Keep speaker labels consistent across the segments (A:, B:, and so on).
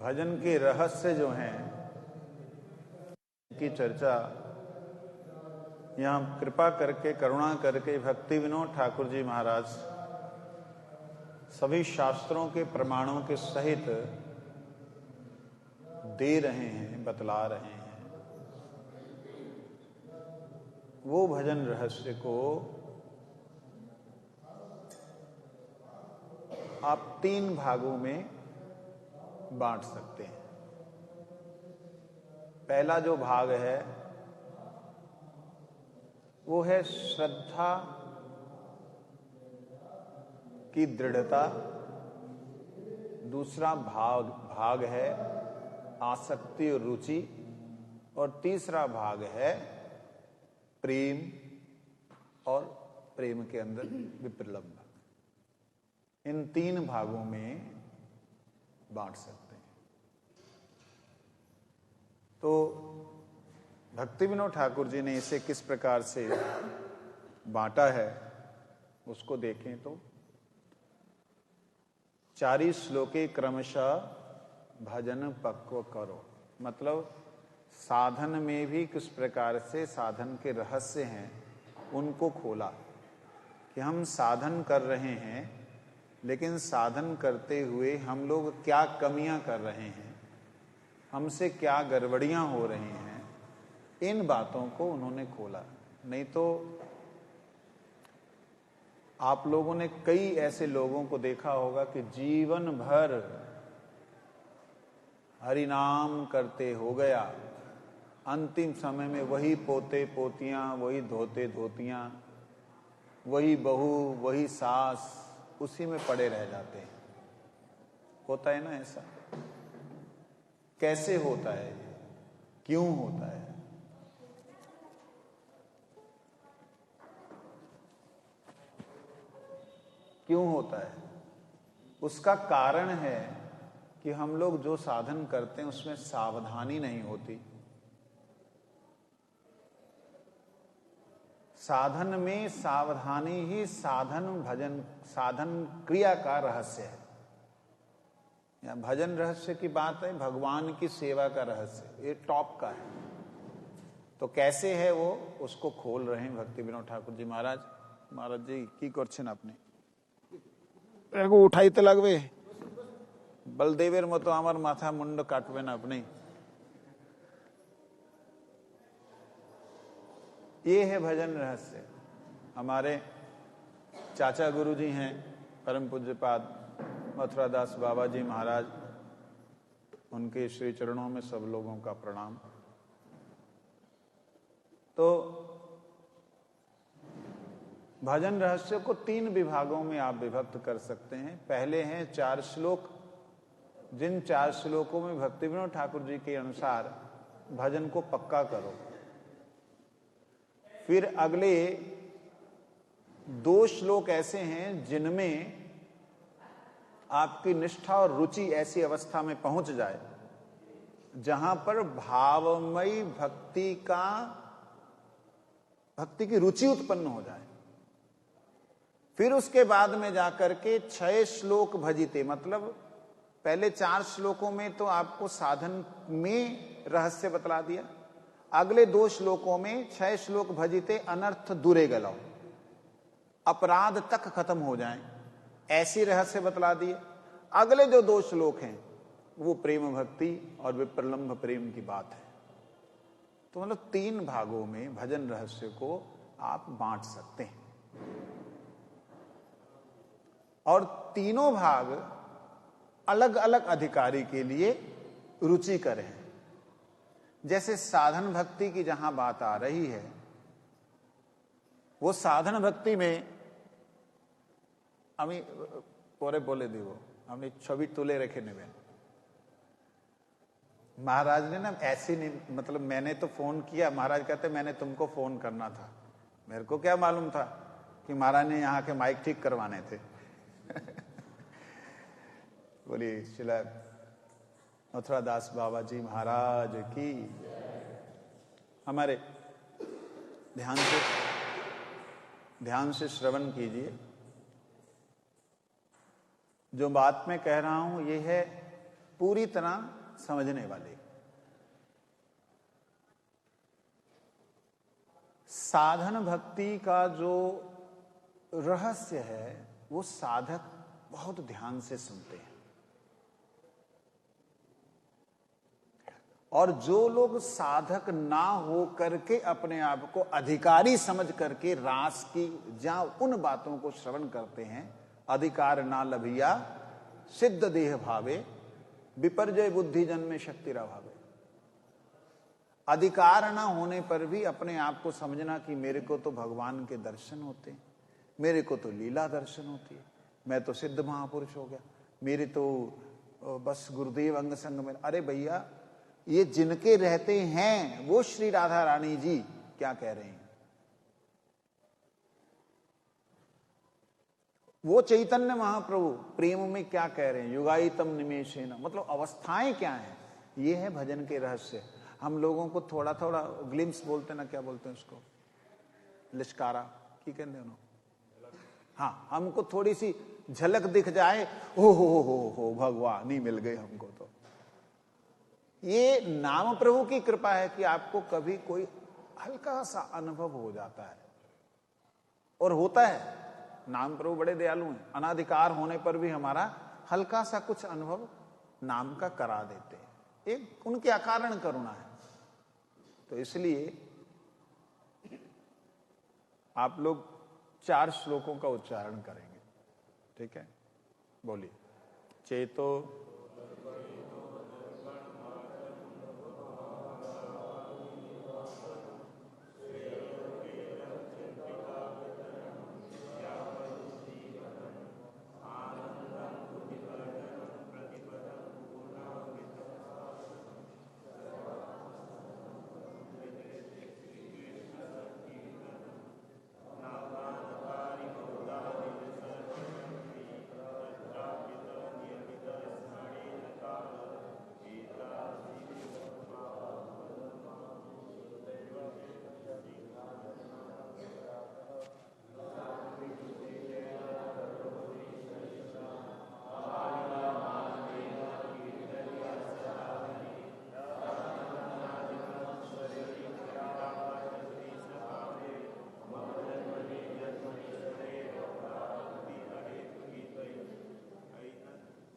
A: भजन के रहस्य जो हैं की चर्चा यहाँ कृपा करके, करुणा करके भक्ति विनोद ठाकुर जी महाराज सभी शास्त्रों के प्रमाणों के सहित दे रहे हैं, बतला रहे हैं। वो भजन रहस्य को आप 3 भागों में बांट सकते हैं। पहला जो भाग है वो है श्रद्धा की दृढ़ता, दूसरा भाग है आसक्ति और रुचि, और तीसरा भाग है प्रेम और प्रेम के अंदर विप्रलंब। इन 3 भागों में बांट सकते हैं। तो भक्ति विनोद ठाकुर जी ने इसे किस प्रकार से बांटा है उसको देखें तो 4 श्लोके क्रमशः भजन पक्व करो, मतलब साधन में भी किस प्रकार से साधन के रहस्य हैं उनको खोला कि हम साधन कर रहे हैं, लेकिन साधन करते हुए हम लोग क्या कमियां कर रहे हैं, हमसे क्या गड़बड़ियां हो रही हैं, इन बातों को उन्होंने खोला। नहीं तो आप लोगों ने कई ऐसे लोगों को देखा होगा कि जीवन भर हरि नाम करते हो गया, अंतिम समय में वही पोते पोतियां, वही धोते धोतियां, वही बहू, वही सास, उसी में पड़े रह जाते हैं। होता है ना ऐसा? कैसे होता है? क्यों होता है? क्यों होता है? उसका कारण है कि हम लोग जो साधन करते हैं उसमें सावधानी नहीं होती। साधन में सावधानी ही साधन क्रिया का रहस्य है। या भजन रहस्य की बात है, भगवान की सेवा का रहस्य, ये टॉप का है। तो कैसे है वो, उसको खोल रहे हैं भक्ति विनोद ठाकुर जी महाराज। महाराज जी की करছেন আপনি? এগো উঠাইতে লাগবে, বলদেবের মতো আমার মাথা মুন্ড কাটবেন আপনি। ये है भजन रहस्य। हमारे चाचा गुरु जी हैं परम पूज्यपाद मथुरादास बाबा जी महाराज, उनके श्री चरणों में सब लोगों का प्रणाम। तो भजन रहस्य को 3 विभागों में आप विभक्त कर सकते हैं। पहले हैं 4 श्लोक, जिन 4 श्लोकों में भक्ति विनोद ठाकुर जी के अनुसार भजन को पक्का करो। फिर अगले 2 श्लोक ऐसे हैं जिनमें आपकी निष्ठा और रुचि ऐसी अवस्था में पहुंच जाए जहां पर भावमयी भक्ति की रुचि उत्पन्न हो जाए। फिर उसके बाद में जाकर के 6 श्लोक भजिते, मतलब पहले 4 श्लोकों में तो आपको साधन में रहस्य बतला दिया, अगले 2 श्लोकों में 6 श्लोक भजिते अनर्थ दूरे गलाओ, अपराध तक खत्म हो जाएं, ऐसी रहस्य बतला दिए। अगले जो 2 श्लोक हैं वो प्रेम भक्ति और विप्रलंभ प्रेम की बात है। तो मतलब 3 भागों में भजन रहस्य को आप बांट सकते हैं, और तीनों भाग अलग अलग अधिकारी के लिए रुचिकर हैं। जैसे साधन भक्ति की जहां बात आ रही है, वो साधन भक्ति में আমি পরে বলে দিব, আমি ছবি তুলে রেখে নেবেন। महाराज ने ना ऐसी नहीं, मतलब मैंने तो फोन किया, महाराज कहते मैंने तुमको फोन करना था। मेरे को क्या मालूम था कि महाराज ने यहाँ के माइक ठीक करवाने थे। बोलिए शिला मथुरादास बाबा जी महाराज की। हमारे ध्यान से श्रवण कीजिए। जो बात मैं कह रहा हूं ये है पूरी तरह समझने वाले। साधन भक्ति का जो रहस्य है वो साधक बहुत ध्यान से सुनते हैं, और जो लोग साधक ना हो करके अपने आप को अधिकारी समझ करके रास की जहां उन बातों को श्रवण करते हैं, अधिकार ना लभिया सिद्ध देह भावे विपर्जय बुद्धि जन्मे शक्तिरा भावे। अधिकार ना होने पर भी अपने आप को समझना कि मेरे को तो भगवान के दर्शन होते हैं, मेरे को तो लीला दर्शन होती है, मैं तो सिद्ध महापुरुष हो गया, मेरे तो बस गुरुदेव अंग संग में। अरे भैया, ये जिनके रहते हैं वो श्री राधा रानी जी क्या कह रहे हैं, वो चैतन्य महाप्रभु प्रेम में क्या कह रहे हैं, युगायतम निमेषेन, मतलब अवस्थाएं क्या हैं। ये है भजन के रहस्य। हम लोगों को थोड़ा थोड़ा ग्लिम्स बोलते ना, क्या बोलते हैं उसको, लिश्कारा की कहते हैं, हाँ, हमको थोड़ी सी झलक दिख जाए, हो हो भगवान ही मिल गए हमको। तो ये नाम प्रभु की कृपा है कि आपको कभी कोई हल्का सा अनुभव हो जाता है, और होता है। नाम प्रभु बड़े दयालु हैं, अनाधिकार होने पर भी हमारा हल्का सा कुछ अनुभव नाम का करा देते हैं। एक उनके अकारण करुणा है। तो इसलिए आप लोग 4 श्लोकों का उच्चारण करेंगे, ठीक है? बोलिए। चेतो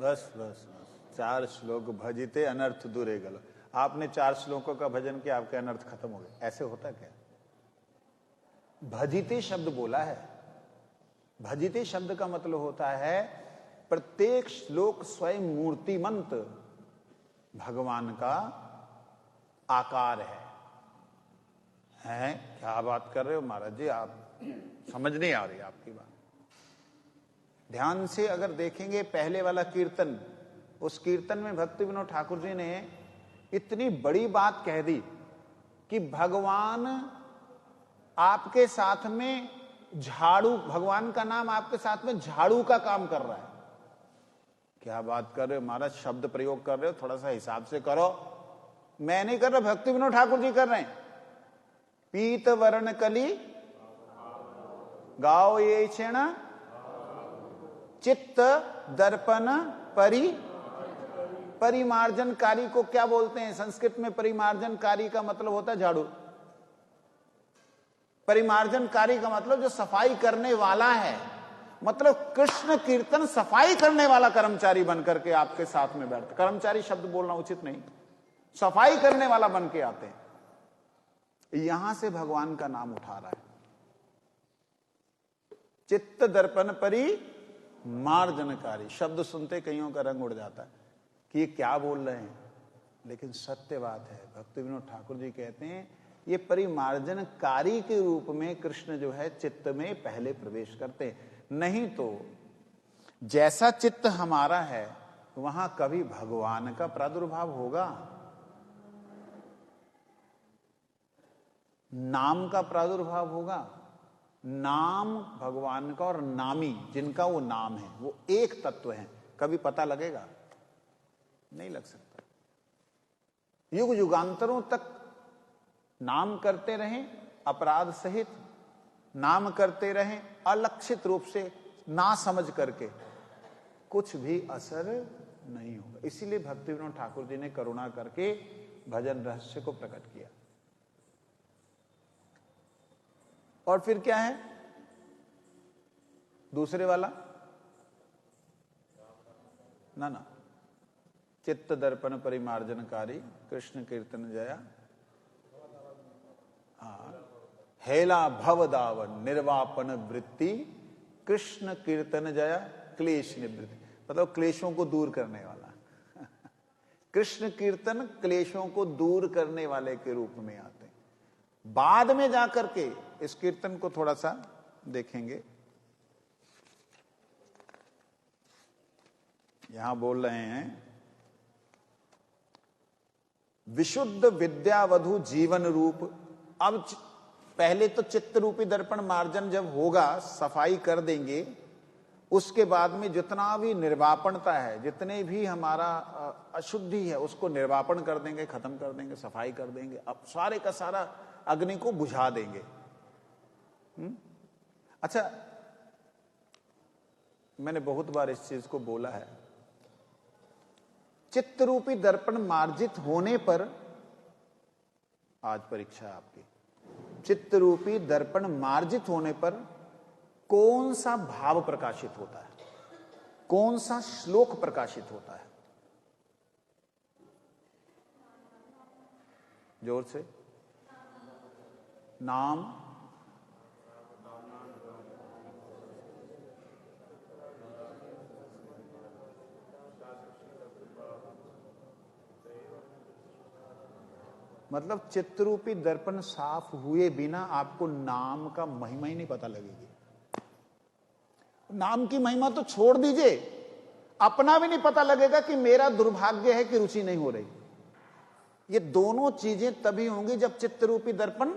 A: बस बस बस 4 श्लोक भजिते अनर्थ दूरे गलो। आपने 4 श्लोकों का भजन किया, आपके अनर्थ खत्म हो गए। ऐसे होता क्या? भजिते शब्द बोला है। भजिते शब्द का मतलब होता है प्रत्येक श्लोक स्वयं मूर्तिमंत भगवान का आकार है। क्या बात कर रहे हो महाराज जी, आप समझ नहीं आ रही आपकी बात। ध्यान से अगर देखेंगे पहले वाला कीर्तन, उस कीर्तन में भक्ति विनोद ठाकुर जी ने इतनी बड़ी बात कह दी कि भगवान आपके साथ में झाड़ू, भगवान का नाम आपके साथ में झाड़ू का काम कर रहा है। क्या बात कर रहे हो महाराज, शब्द प्रयोग कर रहे हो, थोड़ा सा हिसाब से करो। मैं नहीं कर रहा, भक्ति विनोद ठाकुर जी कर रहे हैं। पीत वर्ण कली गाओ ये क्षण चित्त दर्पण परिमार्जनकारी को क्या बोलते हैं संस्कृत में? परिमार्जनकारी का मतलब होता है झाड़ू। परिमार्जनकारी का मतलब जो सफाई करने वाला है। मतलब कृष्ण कीर्तन सफाई करने वाला कर्मचारी बनकर के आपके साथ में बैठते। कर्मचारी शब्द बोलना उचित नहीं, सफाई करने वाला बन के आते हैं। यहां से भगवान का नाम उठा रहा है। चित्त दर्पण परिमार्जनकारी शब्द सुनते कईयों का रंग उड़ जाता है कि ये क्या बोल रहे हैं, लेकिन सत्य बात है। भक्ति विनोद ठाकुर जी कहते हैं ये परिमार्जनकारी के रूप में कृष्ण जो है चित्त में पहले प्रवेश करते हैं। नहीं तो जैसा चित्त हमारा है वहां कभी भगवान का प्रादुर्भाव होगा, नाम का प्रादुर्भाव होगा। नाम भगवान का और नामी जिनका वो नाम है वो एक तत्व है, कभी पता लगेगा? नहीं लग सकता। युग युगांतरों तक नाम करते रहें अपराध सहित, नाम करते रहें अलक्षित रूप से, ना समझ करके, कुछ भी असर नहीं होगा। इसीलिए भक्ति विनोद ठाकुर जी ने करुणा करके भजन रहस्य को प्रकट किया। और फिर क्या है दूसरे वाला? ना, चित्त दर्पण परिमार्जनकारी कृष्ण कीर्तन जया, हेला भव दावन निर्वापन वृत्ति कृष्ण कीर्तन जया क्लेश निवृत्ति, मतलब क्लेशों को दूर करने वाला। कृष्ण कीर्तन क्लेशों को दूर करने वाले के रूप में आते हैं। बाद में जाकर के इस कीर्तन को थोड़ा सा देखेंगे। यहां बोल रहे हैं विशुद्ध विद्यावधु जीवन रूप। अब पहले तो चित्त रूपी दर्पण मार्जन जब होगा, सफाई कर देंगे, उसके बाद में जितना भी निर्वापणता है, जितने भी हमारा अशुद्धि है, उसको निर्वापण कर देंगे, खत्म कर देंगे, सफाई कर देंगे। अब सारे का सारा अग्नि को बुझा देंगे। अच्छा, मैंने बहुत बार इस चीज को बोला है, चित्त रूपी दर्पण मार्जित होने पर, आज परीक्षा है आपकी, चित्त रूपी दर्पण मार्जित होने पर कौन सा भाव प्रकाशित होता है, कौन सा श्लोक प्रकाशित होता है? जोर से। नाम, मतलब चित्तरूपी दर्पण साफ हुए बिना आपको नाम का महिमा ही नहीं पता लगेगी। नाम की महिमा तो छोड़ दीजिए, अपना भी नहीं पता लगेगा कि मेरा दुर्भाग्य है कि रुचि नहीं हो रही। ये दोनों चीजें तभी होंगी जब चित्तरूपी दर्पण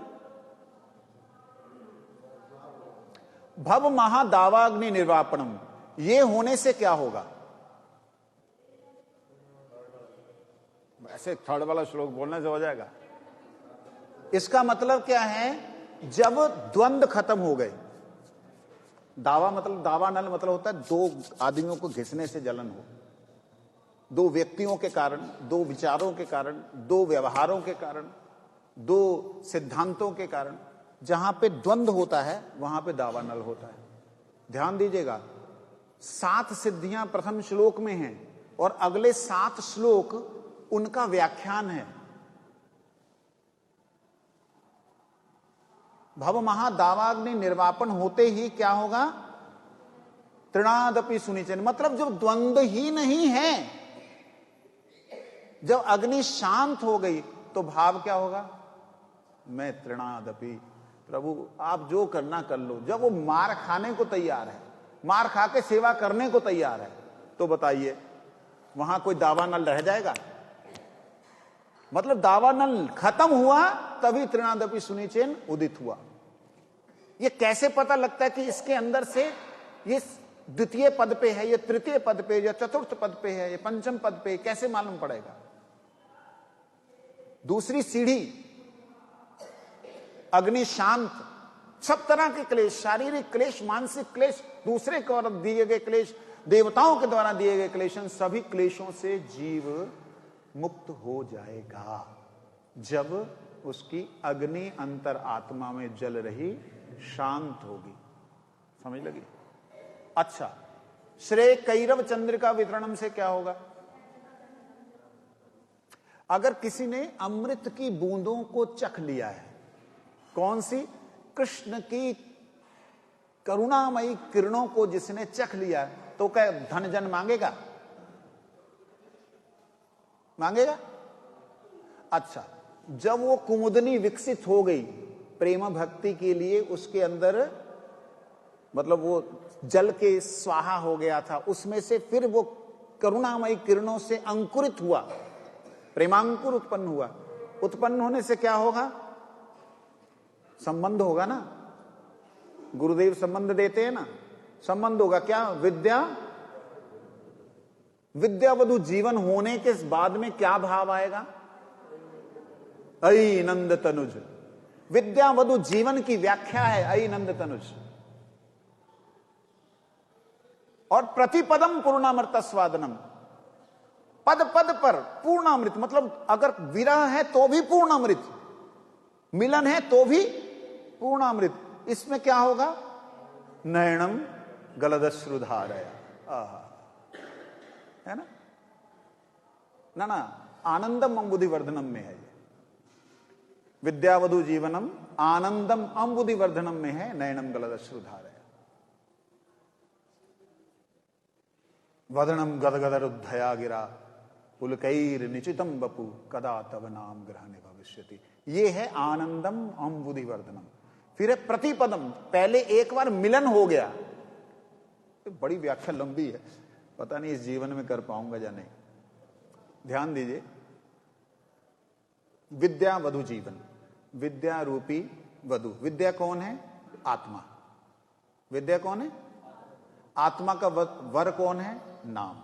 A: भव महादावाग्नि निर्वापणम, ये होने से क्या होगा? ऐसे थर्ड वाला श्लोक बोलने से हो जाएगा। इसका मतलब क्या है? जब द्वंद्व खत्म हो गए, दावा मतलब, दावा नल मतलब होता है दो आदमियों को घिसने से जलन हो, दो व्यक्तियों के कारण, दो विचारों के कारण, दो व्यवहारों के कारण, दो सिद्धांतों के कारण, जहां पे द्वंद्व होता है वहां पे दावा नल होता है। ध्यान दीजिएगा, 7 सिद्धियां प्रथम श्लोक में हैं और अगले 7 श्लोक उनका व्याख्यान है। भव महादावाग्नि निर्वापन होते ही क्या होगा? तृणादपि सुनिचन, मतलब जब द्वंद्व ही नहीं है, जब अग्नि शांत हो गई तो भाव क्या होगा? मैं तृणादपि, प्रभु आप जो करना कर लो। जब वो मार खाने को तैयार है, मार खा के सेवा करने को तैयार है, तो बताइए वहां कोई दावा नल रह जाएगा? मतलब दावा नल खत्म हुआ तभी तृणादपि सुनिचेन उदित हुआ। ये कैसे पता लगता है कि इसके अंदर से ये द्वितीय पद पे है, ये तृतीय पद पे, या चतुर्थ पद पे है, ये पंचम पद पे, कैसे मालूम पड़ेगा? दूसरी सीढ़ी अग्नि शांत, सब तरह के क्लेश, शारीरिक क्लेश, मानसिक क्लेश, दूसरे को दिए गए क्लेश, देवताओं के द्वारा दिए गए क्लेश, सभी क्लेशों से जीव मुक्त हो जाएगा जब उसकी अग्नि अंतर आत्मा में जल रही शांत होगी। समझ लगी? अच्छा, श्रेय कैरव चंद्रिका वितरणम से क्या होगा? अगर किसी ने अमृत की बूंदों को चख लिया है, कौन सी? कृष्ण की करुणामयी किरणों को जिसने चख लिया है, तो क्या धन जन मांगेगा? मांगेगा? अच्छा, जब वो कुमुदनी विकसित हो गई प्रेम भक्ति के लिए, उसके अंदर मतलब वो जल के स्वाहा हो गया था, उसमें से फिर वो करुणामयी किरणों से अंकुरित हुआ, प्रेमांकुर उत्पन्न हुआ। उत्पन्न होने से क्या होगा? संबंध होगा ना, गुरुदेव संबंध देते हैं ना, संबंध होगा। क्या? विद्या, विद्यावधु जीवन होने के बाद में क्या भाव आएगा? अयि नंद तनुज। विद्यावधु जीवन की व्याख्या है अयि नंद तनुज। और प्रतिपदम पूर्णामृत स्वादनम, पद पद पर पूर्ण अमृत, मतलब अगर विरह है तो भी पूर्ण अमृत, मिलन है तो भी पूर्ण अमृत। इसमें क्या होगा? नयनम गलदश्रुधारया, है ना? ना ना, आनंदम अंबुधि वर्धनम में है ये। विद्यावधु जीवनम आनंदम अंबुधि वर्धनम में है नयनम गलदश्रुधारया। वदनम गदगदरुद्धया गिरा पुलकैर निचितम बपु कदा तव नाम ग्रहणे भविष्यति। ये है आनंदम अंबुधि वर्धनम। फिर है प्रतिपदम, पहले एक बार मिलन हो गया। बड़ी व्याख्या लंबी है, पता नहीं इस जीवन में कर पाऊंगा या नहीं। ध्यान दीजिए, विद्या वधु जीवन, विद्या रूपी वधु। विद्या कौन है? आत्मा। विद्या कौन है? आत्मा का वर कौन है? नाम।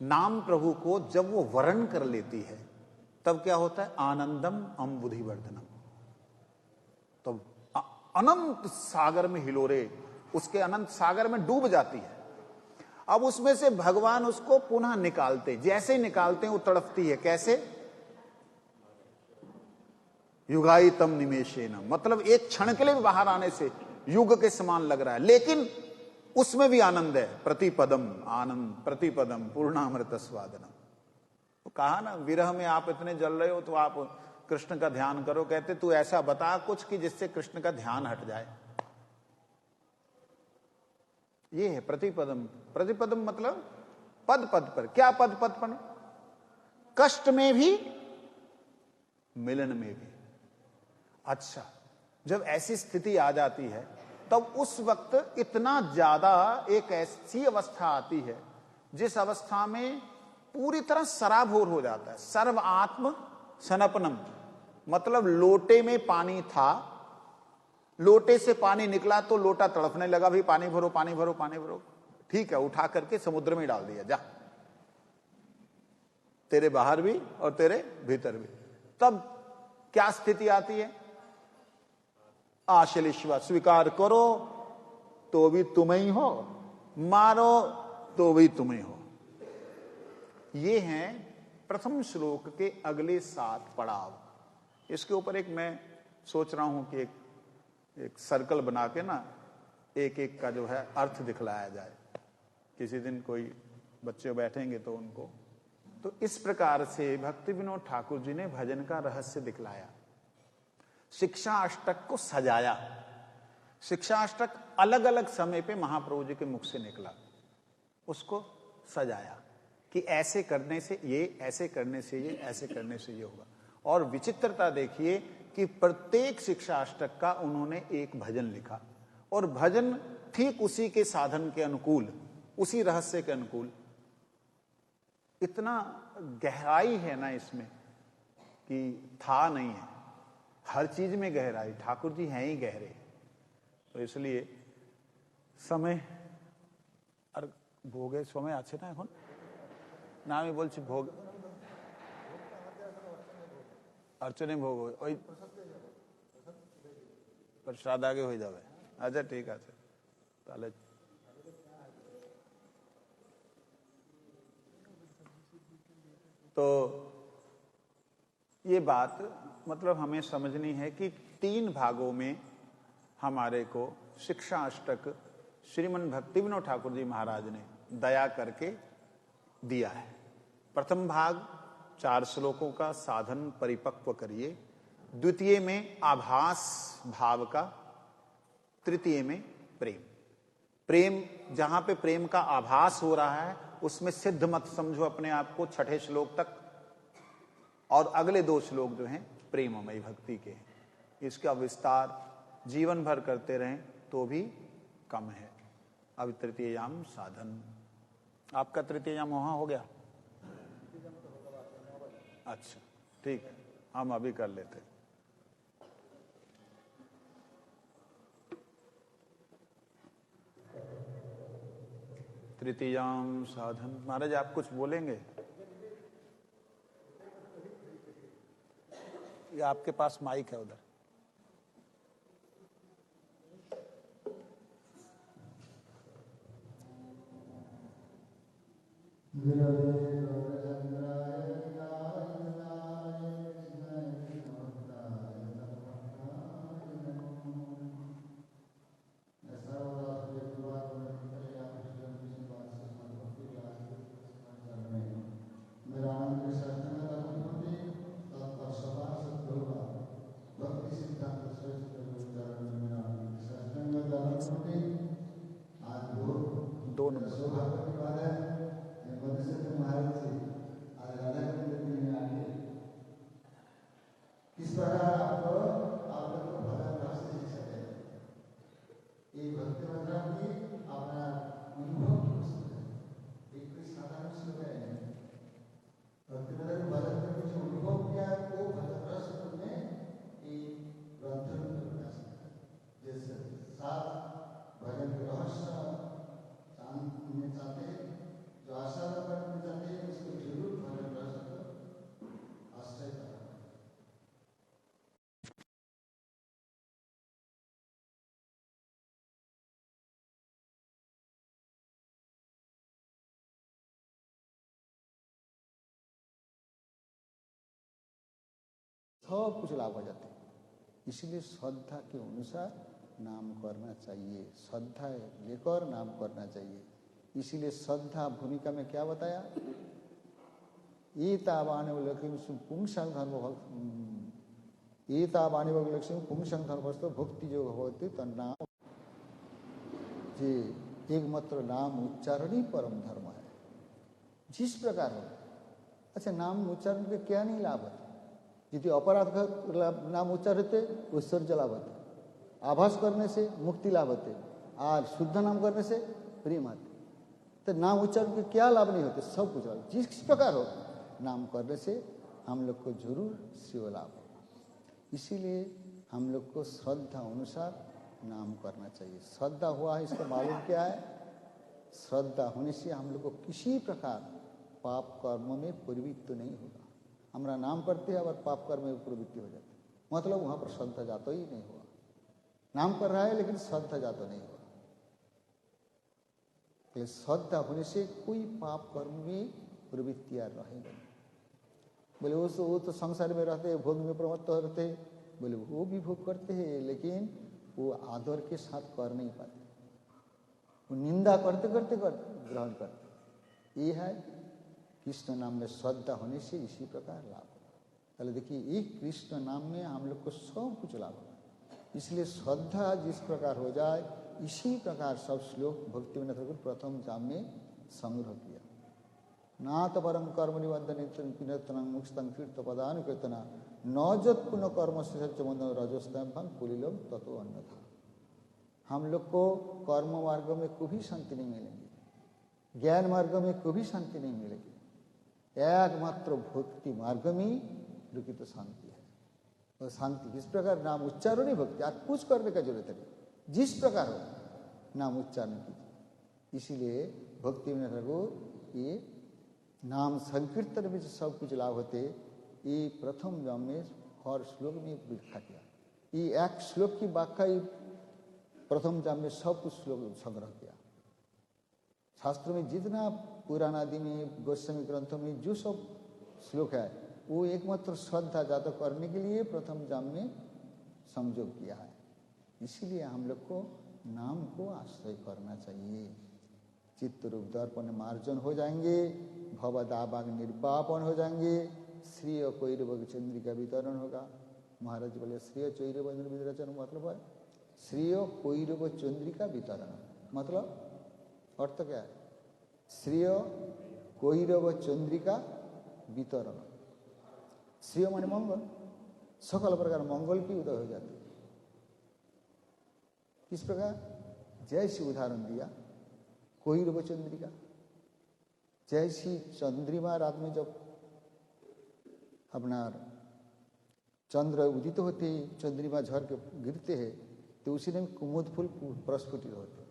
A: नाम प्रभु को जब वो वरण कर लेती है तब क्या होता है? आनंदम अंबुधि वर्धनम। तो अनंत सागर में हिलोरे, उसके अनंत सागर में डूब जाती है। अब उसमें से भगवान उसको पुनः निकालते, जैसे निकालते हैं वो तड़पती है। कैसे? युगायितम निमेषेन, मतलब एक क्षण के लिए बाहर आने से युग के समान लग रहा है, लेकिन उसमें भी आनंद है। प्रतिपदम आनंद, प्रतिपदम पूर्णामृत स्वादनम। तो कहा ना, विरह में आप इतने जल रहे हो तो आप कृष्ण का ध्यान करो। कहते तू ऐसा बता कुछ कि जिससे कृष्ण का ध्यान हट जाए। ये है प्रतिपदम। प्रतिपदम मतलब पद पद पर। क्या पद पद पर? कष्ट में भी, मिलन में भी। अच्छा, जब ऐसी स्थिति आ जाती है तब उस वक्त इतना ज्यादा एक ऐसी अवस्था आती है जिस अवस्था में पूरी तरह सराबोर हो जाता है। सर्व आत्म सनपनम, मतलब लोटे में पानी था, लोटे से पानी निकला तो लोटा तड़पने लगा, भी पानी भरो पानी भरो पानी भरो। ठीक है, उठा करके समुद्र में डाल दिया, जा, तेरे बाहर भी और तेरे भीतर भी। तब क्या स्थिति आती है? आश्लेषवा, स्वीकार करो तो भी तुम ही हो, मारो तो भी तुम ही हो। ये हैं प्रथम श्लोक के अगले 7 पड़ाव। इसके ऊपर एक मैं सोच रहा हूं कि एक सर्कल बना के ना एक एक का जो है अर्थ दिखलाया जाए। किसी दिन कोई बच्चे बैठेंगे तो उनको, तो इस प्रकार से भक्ति विनोद ठाकुर जी ने भजन का रहस्य दिखलाया, शिक्षा अष्टक को सजाया। शिक्षा अष्टक अलग अलग समय पे महाप्रभु जी के मुख से निकला, उसको सजाया कि ऐसे करने से ये, ऐसे करने से ये, ऐसे करने से ये होगा। और विचित्रता देखिए कि प्रत्येक शिक्षा अष्टक का उन्होंने एक भजन लिखा, और भजन ठीक उसी के साधन के अनुकूल, उसी रहस्य के अनुकूल। इतना गहराई है ना इसमें कि था नहीं है। हर चीज में गहराई, ठाकुर जी हैं ही गहरे। तो इसलिए समय और भोगे समय আছে না এখন না, আমি বলছি ভোগ अर्चने भोग ওই প্রসাদ আগে হয়ে যাবে। আচ্ছা ঠিক আছে, তাহলে तो ये बात मतलब हमें समझनी है कि 3 भागों में हमारे को शिक्षा अष्टक श्रीमन भक्ति विनोद ठाकुर जी महाराज ने दया करके दिया है। प्रथम भाग 4 श्लोकों का साधन परिपक्व करिए, द्वितीय में आभास भाव का, तृतीय में प्रेम। प्रेम जहां पे प्रेम का आभास हो रहा है उसमें सिद्ध मत समझो अपने आप को 6ठे श्लोक तक, और अगले 2 श्लोक जो हैं प्रेममयी भक्ति के हैं। इसका विस्तार जीवन भर करते रहें तो भी कम है। अब तृतीयाम साधन, आपका तृतीयाम वहां हो गया? अच्छा ठीक है, हम अभी कर लेते। तृतीयाम साधन। महाराज आप कुछ बोलेंगे? या आपके पास माइक है उधर? दो नंबर
B: इस प्रकार आप लोग को भगवान रास्ते शिक्षा दे ये भक्ति मतलब कि अपना अनुभव की पुस्तक है, एक कोई साधारण श्लोक है। भक्ति मतलब भजन करके जो अनुभव किया वो भजन रस में एक ग्रंथ में प्रकाश है। जैसे सात भजन के रहस्य जानने चाहते हैं, जो आशा करना चाहते हैं उसको जरूर भजन रस को आश्रय करना। सब कुछ लाभ हो जाते हैं। इसलिए श्रद्धा के अनुसार नाम करना चाहिए, श्रद्धा लेकर नाम करना चाहिए। इसीलिए श्रद्धा भूमिका में क्या बताया, एतावानि लक्ष्मी पुंसं धर्म एतावानि लक्ष्मी पुंसं धर्मस्तु भक्ति जो होती तन्नाम जी एकमात्र नाम उच्चारण ही परम धर्म है। जिस प्रकार हो, अच्छा नाम उच्चारण के क्या नहीं लाभ होते, यदि अपराध का नाम उच्चारते ऐश्वर्य लाभ होते, आभास करने से मुक्ति लाभ होते, आज शुद्ध नाम करने से प्रेम आते। तो नाम उच्चारण के क्या लाभ नहीं होते, सब कुछ लाभ। जिस प्रकार हो नाम करने से हम लोग को जरूर शिव लाभ होगा। इसीलिए हम लोग को श्रद्धा अनुसार नाम करना चाहिए। श्रद्धा हुआ है इसका मालूम क्या है, श्रद्धा होने से हम लोग को किसी प्रकार पाप कर्म में प्रवृत्त नहीं होगा। हमारा नाम करते हैं और पाप कर्म में प्रवृत्ति हो जाती है, मतलब वहां पर श्रद्धा जातो ही नहीं हुआ। नाम कर रहा है लेकिन श्रद्धा जातो नहीं हुआ। श्रद्धा होने से कोई पाप कर्म में प्रवृत्तियां रहेगा नहीं। बोले वो तो संसार में रहते हैं, भोग में प्रमत्त रहते हैं, बोले वो भी भोग करते हैं लेकिन वो आदर के साथ कर नहीं पाते, वो निंदा करते करते ग्रहण करते। ये है कृष्ण नाम में श्रद्धा होने से इसी प्रकार लाभ होगा। पहले देखिए एक कृष्ण नाम में हम लोग को सब कुछ लाभ होगा। इसलिए श्रद्धा जिस प्रकार हो जाए इसी प्रकार सब श्लोक भक्तिविनोद ठाकुर प्रथम जाम में संग्रह किया। नाथ परम कर्म निबंधन मुक्तंग तीर्थ पदानुकीर्तना नौजत पुनः कर्म से रजोस्तंभं कुलीलोम ततो अन्यथा। हम लोग को कर्म मार्ग में कभी शांति नहीं मिलेगी, ज्ञान मार्ग में कभी शांति नहीं मिलेगी, एकमात्र भक्ति मार्ग में प्रकृत शांति है। और शांति किस प्रकार, नाम उच्चारण ही भक्ति, आप कुछ करने का जरूरत नहीं, जिस प्रकार हो नाम उच्चारण कीजिए। इसीलिए भक्ति में ठाकुर ये नाम संकीर्तन में सब कुछ लाभ होते, ये प्रथम जाम में हर श्लोक में व्याख्या किया। ये एक श्लोक की व्याख्या प्रथम जाम में सब कुछ श्लोक संग्रह किया। शास्त्र में जितना पुराण आदि में गोस्वामी ग्रंथों में जो सब श्लोक है वो एकमात्र श्रद्धा जात करने के लिए प्रथम जाम में संयोग किया है। इसीलिए हम लोग को नाम को आश्रय करना चाहिए। चित्त रूप दर्पण मार्जन हो जाएंगे, भवदाबाग निर्वापन हो जाएंगे, श्रीय कोईरव चंद्रिका वितरण होगा। महाराज बोले श्रीय चौरव वितरण मतलब है श्रीय कोईरव चंद्रिका वितरण, मतलब अर्थ क्या है, श्रीय कोईरव चंद्रिका वितरण। श्रीय माने मंगल, सकल प्रकार मंगल की उदय हो जाती है। किस प्रकार, जैसी उदाहरण दिया कोईरव चंद्रिका, जैसी चंद्रिमा रात में जब अपना चंद्र उदित होते ही चंद्रिमा झड़ के गिरते हैं तो उसी में कुमुद फूल प्रस्फुटित होते।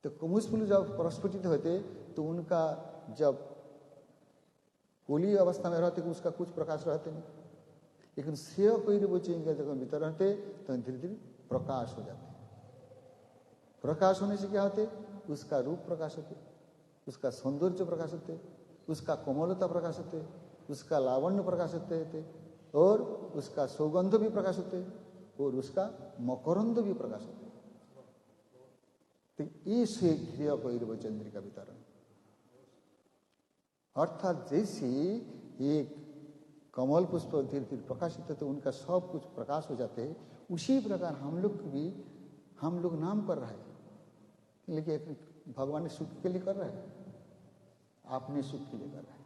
B: तो कुमुद फूल जब प्रस्फुटित होते तो उनका जब कोली अवस्था में रहते उसका कुछ प्रकाश रहते नहीं, लेकिन श्रेय कोईरव चंद्रिका जब भीतर रहते तो धीरे धीरे प्रकाश हो जाते। प्रकाश होने से क्या होते, उसका रूप प्रकाश होते, उसका सौंदर्य प्रकाश होते, उसका कोमलता प्रकाश होते, उसका लावण्य प्रकाश होते और उसका सुगंध भी प्रकाश होते और उसका मकरंद भी प्रकाश होते। तो ये से क्रिया कैरव चंद्रिका वितरण, अर्थात जैसे एक कमल पुष्प धीरे धीरे प्रकाशित होते उनका सब कुछ प्रकाश हो जाते हैं, उसी प्रकार हम लोग भी हम लोग नाम कर रहे हैं, लेकिन भगवान ने सुख के लिए कर रहे हैं, आपने सुख के लिए कर रहे हैं,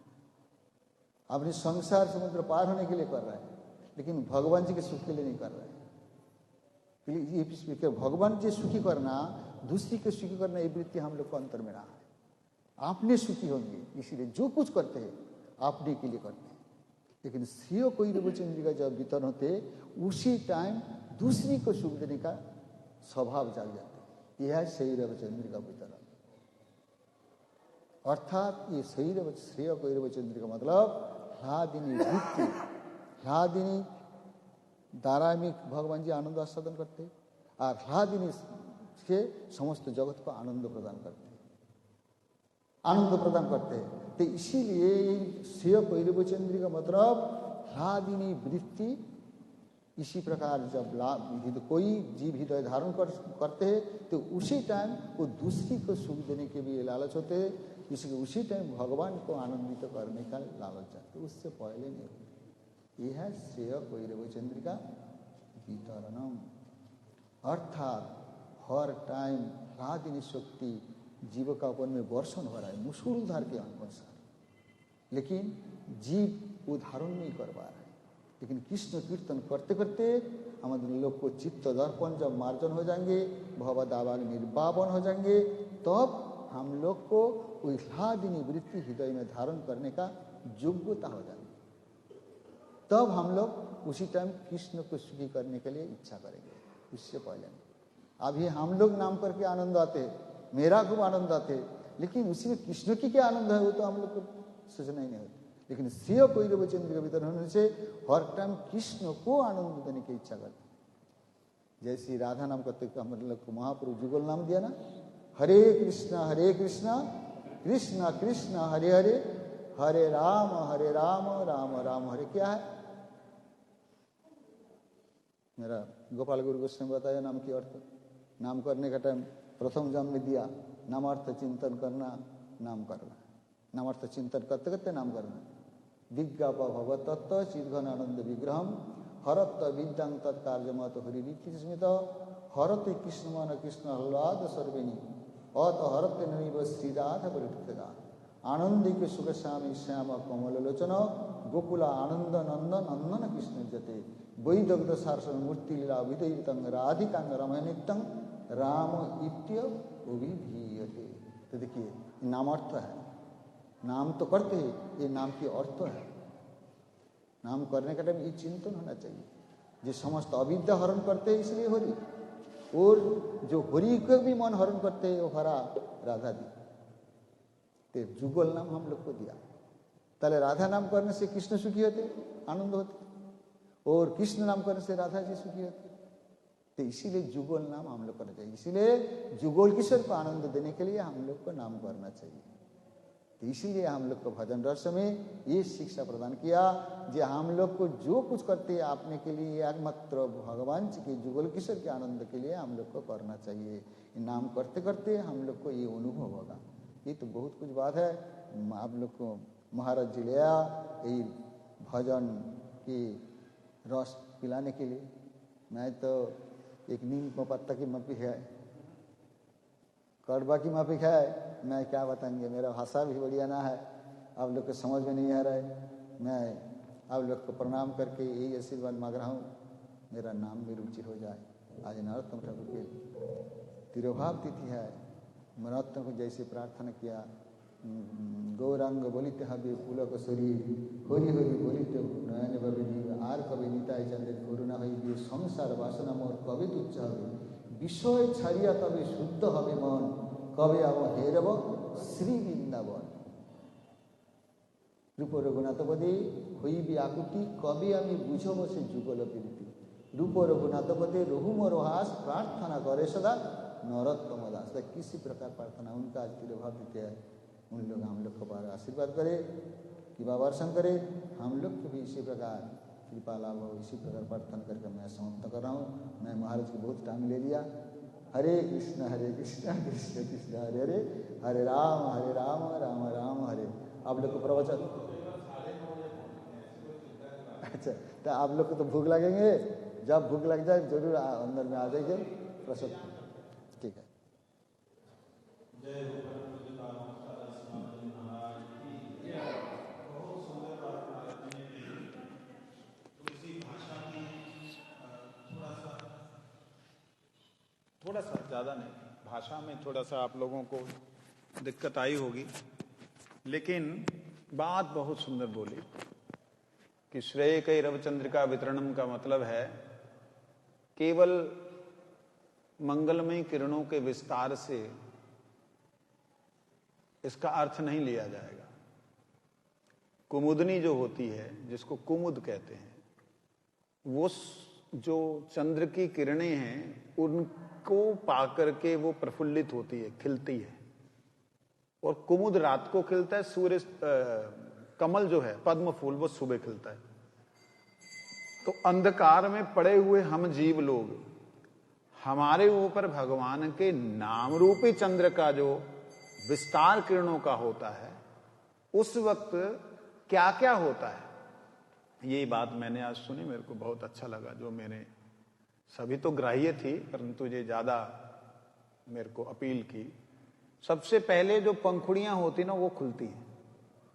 B: अपने संसार समुद्र पार होने के लिए कर रहे हैं, लेकिन भगवान जी के सुख के लिए नहीं कर रहे हैं। ये भगवान जी सुखी करना, दूसरी के सुखी करना, ये वृत्ति हम लोग को अंतर में रहा है। आपने सुखी होंगे, इसीलिए जो कुछ करते हैं आपने के लिए करते हैं, लेकिन श्रेय कैरव चंद्रिका जब वितरण होते उसी टाइम दूसरी को सुख देने का स्वभाव जाग जाता है। यह है कैरव चंद्रिका वितरण। अर्थात ये श्रेय कैरव चंद्रिका मतलब ह्लादिनी वृत्ति, ह्लादिनी द्वारा में भगवान जी आनंद आस्वादन करते और ह्लादिनी से समस्त जगत को आनंद प्रदान करते, आनंद प्रदान करते हैं। तो इसीलिए श्रेय कैरव चंद्रिका मतलब ह्लादिनी वृत्ति। इसी प्रकार जब कोई जीव हृदय धारण करते हैं तो उसी टाइम वो दूसरी को सुख देने के भी लालच होते हैं, इसलिए उसी टाइम भगवान को आनंदित करने का लालच जाते, उससे पहले नहीं होते। यह है श्रेय कैरव चंद्रिका वितरणम। अर्थात हर टाइम ह्लादिनी शक्ति जीव का अपन में वर्षण हो रहा है मुसलधार के अनुसार, लेकिन जीव वो धारण नहीं कर पा रहा है। लेकिन कृष्ण कीर्तन करते करते हमारे लोग को चित्त दर्पण जब मार्जन हो जाएंगे, भवदावाग निर्वापन हो जाएंगे, तब हम लोग को वही ह्लादिनी वृत्ति हृदय में धारण करने का योग्यता हो जाएगी। तब हम लोग उसी टाइम कृष्ण को सुखी करने के लिए इच्छा करेंगे, उससे पहले नहीं। अभी हम लोग नाम करके आनंद आते, मेरा खूब आनंद आते, लेकिन उसी में कृष्ण की क्या आनंद है वो तो हम लोग को सोचना ही नहीं होता। लेकिन श्रेय कैरव चंद्रिका वितरण होने से हर टाइम कृष्ण को आनंद देने की इच्छा करते। जैसे राधा नाम करते हम लोग को महाप्रभु जुगल नाम दिया ना, हरे कृष्ण कृष्ण कृष्ण हरे हरे, हरे राम राम राम हरे। क्या है मेरा गोपाल गुरु गोस्वामी ने बताया नाम की अर्थ। नाम करने का टाइम प्रथम जन्म में दिया, नामार्थ चिंतन करना, नाम करना, नामार्थ चिंतन करते करते नाम करना। विज्ञाप भव तत्व चिदघन आनंद विग्रहम हरत विद्यांग तत्कार्यमत हरिरीति स्मित हरत कृष्णमान कृष्ण हल्लाद सर्वेणी अत हरत नैव श्रीराध परिठिता आनंदिक सुख श्यामी श्याम कमल लोचन गोकुला आनंद नंदन नंदन कृष्ण जते वैदग्ध सारसन मूर्ति लीला विदयितं राधिकांग रमणीतं राम इत्य अभिधीयते। तो देखिए नाम अर्थ है, नाम तो करते हैं, ये नाम की अर्थ है। नाम करने का टाइम ये चिंतन होना चाहिए, जो समस्त अविद्या हरण करते हैं इसलिए हरि, और जो हरि को भी मन हरण करते हैं वो हरा राधा दी। तो जुगल नाम हम लोग को दिया, पहले राधा नाम करने से कृष्ण सुखी होते, आनंद होते, और कृष्ण नाम करने से राधा जी सुखी होते। तो इसीलिए जुगल नाम हम लोग करना चाहिए, इसीलिए जुगल किशोर को आनंद देने के लिए हम लोग को नाम करना चाहिए। तो इसीलिए हम लोग को भजन रस में ये शिक्षा प्रदान किया, जो हम लोग को जो कुछ करते हैं आपने के लिए एकमात्र भगवान जी के जुगल किशोर के आनंद के लिए हम लोग को करना चाहिए। नाम करते करते हम लोग को ये अनुभव होगा। ये तो बहुत कुछ बात है, आप लोग को महाराज जी ले आया ये भजन की रस पिलाने के लिए। मैं तो एक नीम पत्ता की माफी है, कड़वा की माफी है, मैं क्या बताएंगे, मेरा भाषा भी बढ़िया ना है, आप लोग को समझ में नहीं आ रहा है। मैं आप लोग को प्रणाम करके यही आशीर्वाद मांग रहा हूँ, मेरा नाम में रुचि हो जाए। आज नरोत्तम ठाकुर के तिरुभाव तिथि है, नरोत्तम को जैसे प्रार्थना किया, गौरांग बोलिते हबे पुलक शरीर हरि हरि बोलिते नयन भवे जीव आर कवि निताय चंद्र करुणा हई संसार वासना मोर कवि तुच्छ हबे विषय छाड़िया तबे शुद्ध हबे मन कबे आव हेरब श्री बृंदावन रूप रघुनाथपदे हईबी आकुति कबे आमी बुझब से जुगल प्रीति रूप रघुनाथपदे रघुमर हास प्रार्थना करे सदा नरोत्तम दास। किसी प्रकार प्रार्थना उनका आज तिरुभाव तिथि है, उन लोग हम लोग को पर आशीर्वाद करे, कृपा वर्षण करे, हम लोग को भी इसी प्रकार कृपा लाभ हो, इसी प्रकार प्रार्थना करके मैं समाप्त कर रहा हूँ। मैं महाराज को बहुत टाइम ले लिया। हरे कृष्ण कृष्ण कृष्ण हरे हरे, हरे राम राम राम हरे। आप लोग को प्रवचन अच्छा, तो आप लोग को तो भूख लगेंगे, जब भूख लग जाए जरूर अंदर में आ जाइए प्रसाद। ठीक है।
A: थोड़ा सा, ज़्यादा नहीं, भाषा में थोड़ा सा आप लोगों को दिक्कत आई होगी, लेकिन बात बहुत सुंदर बोली कि श्रेय कई रवचंद्रिका वितरणम का मतलब है केवल मंगलमय किरणों के विस्तार से इसका अर्थ नहीं लिया जाएगा। कुमुदनी जो होती है, जिसको कुमुद कहते हैं, वो जो चंद्र की किरणें हैं उनको पाकर के वो प्रफुल्लित होती है, खिलती है। और कुमुद रात को खिलता है, सूर्य कमल जो है पद्म फूल वो सुबह खिलता है। तो अंधकार में पड़े हुए हम जीव लोग, हमारे ऊपर भगवान के नाम रूपी चंद्र का जो विस्तार किरणों का होता है, उस वक्त क्या क्या होता है, ये बात मैंने आज सुनी, मेरे को बहुत अच्छा लगा। जो मेरे सभी तो ग्राह्य थी, परंतु ये ज्यादा मेरे को अपील की। सबसे पहले जो पंखुड़ियां होती ना वो खुलती हैं,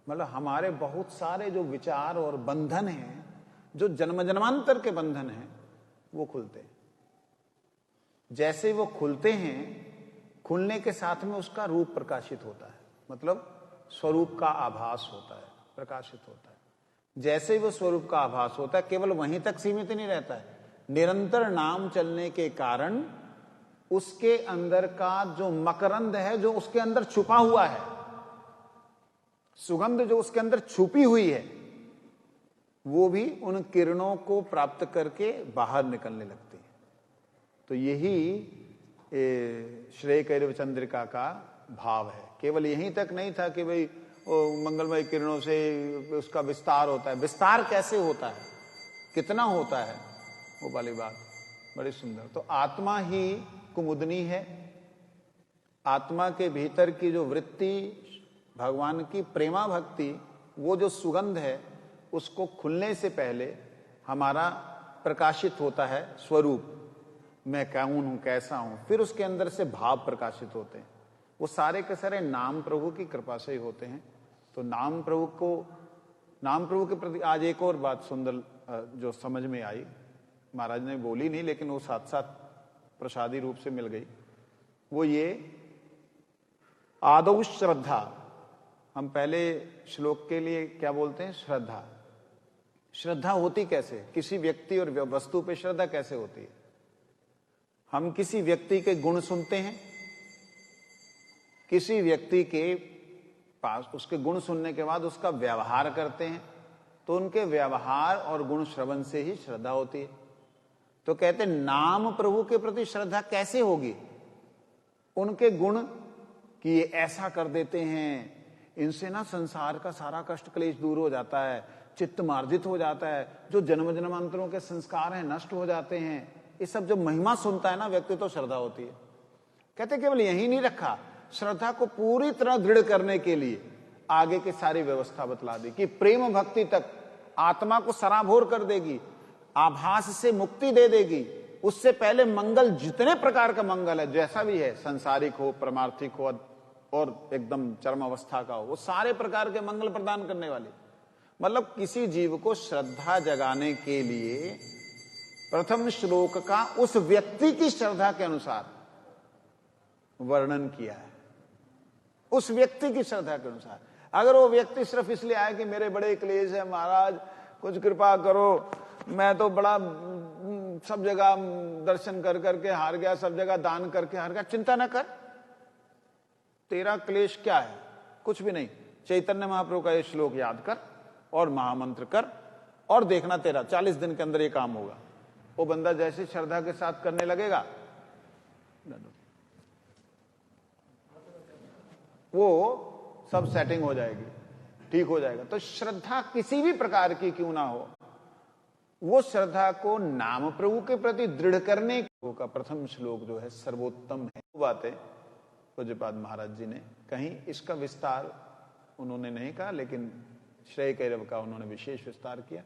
A: मतलब हमारे बहुत सारे जो विचार और बंधन हैं, जो जन्म जन्मांतर के बंधन हैं, वो खुलते हैं। जैसे वो खुलते हैं, खुलने के साथ में उसका रूप प्रकाशित होता है, मतलब स्वरूप का आभास होता है, प्रकाशित होता है। जैसे ही वो स्वरूप का आभास होता है, केवल वहीं तक सीमित नहीं रहता है, निरंतर नाम चलने के कारण उसके अंदर का जो मकरंद है, जो उसके अंदर छुपा हुआ है, सुगंध जो उसके अंदर छुपी हुई है, वो भी उन किरणों को प्राप्त करके बाहर निकलने लगती है। तो यही श्रेय कैरव चंद्रिका का भाव है। केवल यहीं तक नहीं था कि भाई मंगलमय किरणों से उसका विस्तार होता है। विस्तार कैसे होता है, कितना होता है, वो वाली बात बड़ी सुंदर। तो आत्मा ही कुमुदनी है। आत्मा के भीतर की जो वृत्ति, भगवान की प्रेमा भक्ति, वो जो सुगंध है, उसको खुलने से पहले हमारा प्रकाशित होता है स्वरूप, मैं कौन हूं, कैसा हूं। फिर उसके अंदर से भाव प्रकाशित होते हैं। वो सारे के सारे नाम प्रभु की कृपा से ही होते हैं। तो नाम प्रभु के प्रति आज एक और बात सुंदर जो समझ में आई, महाराज ने बोली नहीं, लेकिन वो साथ साथ प्रसादी रूप से मिल गई। वो ये आदौ श्रद्धा, हम पहले श्लोक के लिए क्या बोलते हैं, श्रद्धा। श्रद्धा होती कैसे, किसी व्यक्ति और वस्तु पे श्रद्धा कैसे होती है। हम किसी व्यक्ति के गुण सुनते हैं, किसी व्यक्ति के पास उसके गुण सुनने के बाद उसका व्यवहार करते हैं, तो उनके व्यवहार और गुण श्रवण से ही श्रद्धा होती है। तो कहते हैं नाम प्रभु के प्रति श्रद्धा कैसे होगी, उनके गुण कि ये ऐसा कर देते हैं, इनसे ना संसार का सारा कष्ट क्लेश दूर हो जाता है, चित्त मार्जित हो जाता है, जो जन्म जन्मांतरों के संस्कार हैं नष्ट हो जाते हैं। ये सब जो महिमा सुनता है ना व्यक्ति, तो श्रद्धा होती है। कहते केवल यही नहीं रखा, श्रद्धा को पूरी तरह दृढ़ करने के लिए आगे की सारी व्यवस्था बतला दी कि प्रेम भक्ति तक आत्मा को सराबोर कर देगी, आभास से मुक्ति दे देगी। उससे पहले मंगल, जितने प्रकार का मंगल है, जैसा भी है, संसारिक हो, परमार्थिक हो और एकदम चरम अवस्था का हो, वो सारे प्रकार के मंगल प्रदान करने वाली। मतलब किसी जीव को श्रद्धा जगाने के लिए प्रथम श्लोक का उस व्यक्ति की श्रद्धा के अनुसार वर्णन किया है, उस व्यक्ति की श्रद्धा के अनुसार। अगर वो व्यक्ति सिर्फ इसलिए आए कि मेरे बड़े क्लेश है महाराज, कुछ कृपा करो, मैं तो बड़ा सब जगह दर्शन कर करके हार गया, सब जगह दान करके हार गया, चिंता न कर, तेरा क्लेश क्या है, कुछ भी नहीं। चैतन्य महाप्रभु का ये श्लोक याद कर और महामंत्र कर और देखना तेरा 40 दिन के अंदर ये काम होगा। वो बंदा जैसे श्रद्धा के साथ करने लगेगा, वो सब सेटिंग हो जाएगी, ठीक हो जाएगा। तो श्रद्धा किसी भी प्रकार की क्यों ना हो, वो श्रद्धा को नाम प्रभु के प्रति दृढ़ करने का प्रथम श्लोक जो है सर्वोत्तम है। वो बातें पूज्यपाद महाराज जी ने कहीं, इसका विस्तार उन्होंने नहीं कहा, लेकिन श्रेय कैरव का उन्होंने विशेष विस्तार किया।